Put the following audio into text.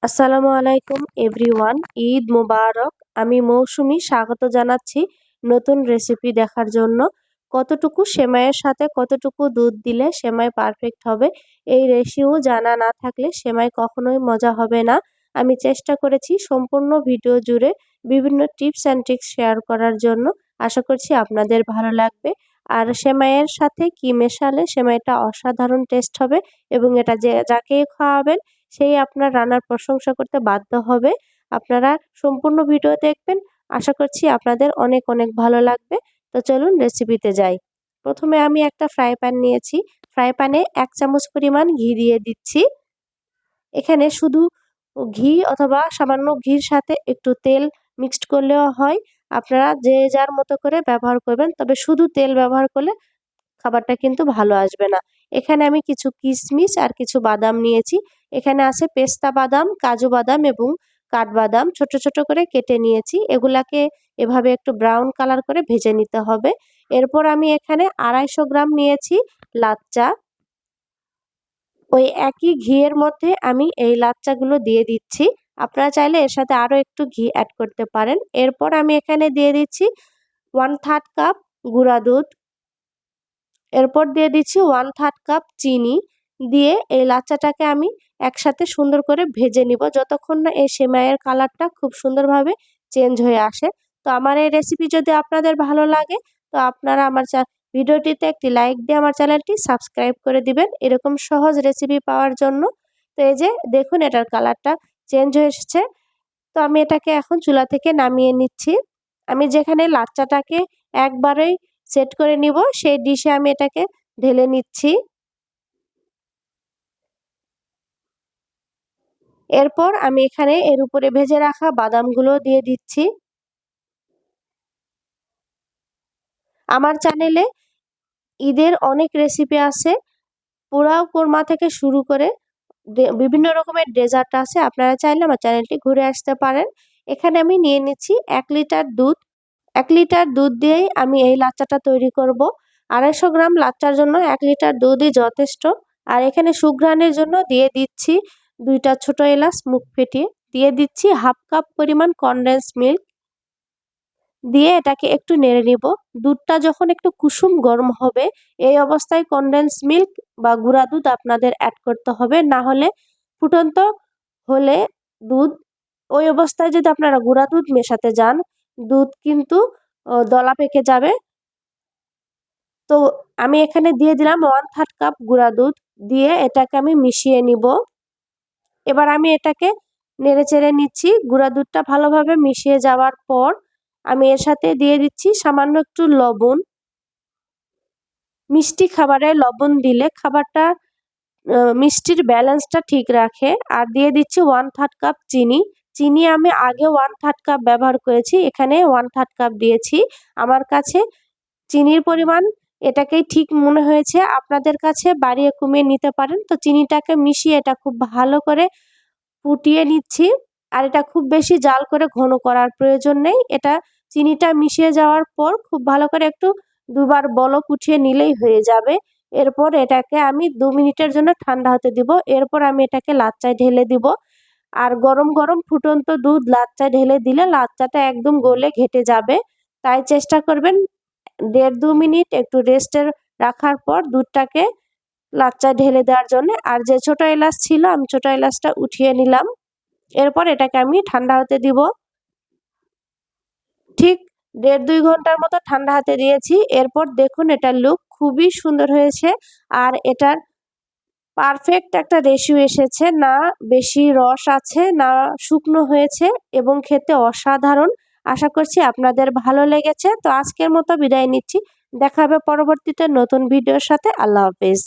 আসসালামু আলাইকুম এভরিওয়ান, ঈদ মোবারক। আমি মৌসুমি, স্বাগত জানাচ্ছি নতুন রেসিপি দেখার জন্য। কতটুকু সেমাইয়ের সাথে কতটুকু দুধ দিলে সেমাই পারফেক্ট হবে, এই রেশিও জানা না থাকলে সেমাই কখনোই মজা হবে না। আমি চেষ্টা করেছি সম্পূর্ণ ভিডিও জুড়ে বিভিন্ন টিপস অ্যান্ড ট্রিক্স শেয়ার করার জন্য। আশা করছি আপনাদের ভালো লাগবে। আর সেমাইয়ের সাথে কি মেশালে সেমাইটা অসাধারণ টেস্ট হবে এবং এটা যাকেই খাওয়াবেন সেই আপনার রান্নার প্রশংসা করতে বাধ্য হবে। আপনারা সম্পূর্ণ ভিডিও দেখবেন, আশা করছি আপনাদের অনেক অনেক ভালো লাগবে। তো চলুন রেসিপিতে যাই। প্রথমে আমি একটা ফ্রাই প্যান নিয়েছি। ফ্রাই প্যানে 1 চামচ পরিমাণ ঘি দিয়ে দিচ্ছি। এখানে শুধু ঘি অথবা সামান্য ঘির সাথে একটু তেল মিক্সড করলেও হয়। আপনারা যে যার মতো করে ব্যবহার করবেন, তবে শুধু তেল ব্যবহার করলে খাবারটা কিন্তু ভালো আসবে না। এখানে আমি কিছু কিশমিশ আর কিছু বাদাম নিয়েছি। এখানে আছে পেস্তা বাদাম, কাজু বাদাম এবং কাঠবাদাম ছোট ছোট করে কেটে নিয়েছি। এগুলাকে এভাবে একটু ব্রাউন কালার করে ভেজে নিতে হবে। এরপর আমি এখানে 250 গ্রাম নিয়েছি লাচ্চা। ওই একই ঘিয়ের মধ্যে আমি এই লাচ্চাগুলো দিয়ে দিচ্ছি। আপনারা চাইলে এর সাথে আরও একটু ঘি অ্যাড করতে পারেন। এরপর আমি এখানে দিয়ে দিচ্ছি 1/3 কাপ গুঁড়া দুধ। এরপর দিয়ে দিচ্ছি 1/3 কাপ চিনি। দিয়ে এই লাচ্চাটাকে আমি একসাথে সুন্দর করে ভেজে নিব, যতক্ষণ না এই সেমাইয়ের কালারটা খুব সুন্দরভাবে চেঞ্জ হয়ে আসে। তো আমার এই রেসিপি যদি আপনাদের ভালো লাগে, তো আপনারা আমার ভিডিওটিতে একটি লাইক দিয়ে আমার চ্যানেলটি সাবস্ক্রাইব করে দিবেন এরকম সহজ রেসিপি পাওয়ার জন্য। তো এই যে দেখুন, এটার কালারটা চেঞ্জ হয়ে এসেছে। তো আমি এটাকে এখন চুলা থেকে নামিয়ে নিচ্ছি। আমি যেখানে লাচ্চাটাকে একবারেই সেট করে নিব, সেই ডিশে আমি এটাকে ঢেলে নিচ্ছি। এরপর আমি এখানে এর উপরে ভেজে রাখা বাদামগুলো দিয়ে দিচ্ছি। আমার চ্যানেলে ঈদের অনেক রেসিপি আছে, পোলাও কোরমা থেকে শুরু করে বিভিন্ন রকমের ডেজার্ট আছে। আপনারা চাইলে আমার চ্যানেলটি ঘুরে আসতে পারেন। এখানে আমি নিয়ে নিচ্ছি 1 লিটার দুধ। 1 লিটার দুধ দিয়েই আমি এই লাচ্চাটা তৈরি করব। 250 গ্রাম লাচ্চার জন্য 1 লিটার দুধই যথেষ্ট। আর এখানে সুঘ্রাণের জন্য দিয়ে দিচ্ছি 2টা ছোট এলাচ মুখ ফেটিয়ে। দিয়ে দিচ্ছি 1/2 কাপ পরিমাণ কনডেন্স মিল্ক। দিয়ে এটাকে একটু নেড়ে নিব। দুধটা যখন একটু কুসুম গরম হবে, এই অবস্থায় কনডেন্স মিল্ক বা গুঁড়া দুধ আপনাদের অ্যাড করতে হবে। না হলে ফুটন্ত হলে দুধ, ওই অবস্থায় যদি আপনারা গুঁড়া দুধ মেশাতে যান, দুধ কিন্তু দলা পেকে যাবে। তো আমি এখানে দিয়ে দিলাম 1/3 কাপ গুঁড়া দুধ। দিয়ে এটাকে আমি মিশিয়ে নিব। এবার আমি এটাকে নেড়ে চেড়ে নিচ্ছি। গুঁড়া দুধটা ভালোভাবে মিশিয়ে যাওয়ার পর আমি এর সাথে দিয়ে দিচ্ছি সামান্য একটু লবণ। মিষ্টি খাবারে লবণ দিলে খাবারটা মিষ্টির ব্যালেন্সটা ঠিক রাখে। আর দিয়ে দিচ্ছি 1/3 কাপ চিনি। চিনি আমি আগে 1/3 কাপ ব্যবহার করেছি, এখানে 1/3 কাপ দিয়েছি। আমার কাছে চিনির পরিমাণ এটাকেই ঠিক মনে হয়েছে। আপনাদের কাছে বাড়িয়ে কমিয়ে নিতে পারেন। তো চিনিটাকে মিশিয়ে এটা খুব ভালো করে ফুটিয়ে নিচ্ছি। আর এটা খুব বেশি জাল করে ঘন করার প্রয়োজন নেই। এটা চিনিটা মিশিয়ে যাওয়ার পর খুব ভালো করে একটু দুবার বলক উঠিয়ে নিলেই হয়ে যাবে। এরপর এটাকে আমি 2 মিনিটের জন্য ঠান্ডা হতে দিব। এরপর আমি এটাকে লাচ্চায় ঢেলে দিব। আর গরম গরম ফুটন্ত দুধ লাচ্চায় ঢেলে দিলে লাচ্চাটা একদম গলে ঘেটে যাবে। তাই চেষ্টা করবেন 1.5-2 মিনিট একটু রেস্টে রাখার পর দুধটাকে লাচ্চায় ঢেলে দেওয়ার জন্য। আর যে ছোট এলাচ ছিল, আমি ছোট এলাচটা উঠিয়ে নিলাম। এরপর এটাকে আমি ঠান্ডা হতে দিব। ঠিক 1.5-2 ঘন্টার মতো ঠান্ডা হতে দিয়েছি। এরপর দেখুন, এটার লুক খুবই সুন্দর হয়েছে। আর এটার পারফেক্ট একটা রেশিও এসেছে, না বেশি রস আছে না শুকনো হয়েছে, এবং খেতে অসাধারণ। আশা করছি আপনাদের ভালো লেগেছে। তো আজকের মতো বিদায় নিচ্ছি। দেখা হবে পরবর্তীতে নতুন ভিডিওর সাথে। আল্লাহ হাফেজ।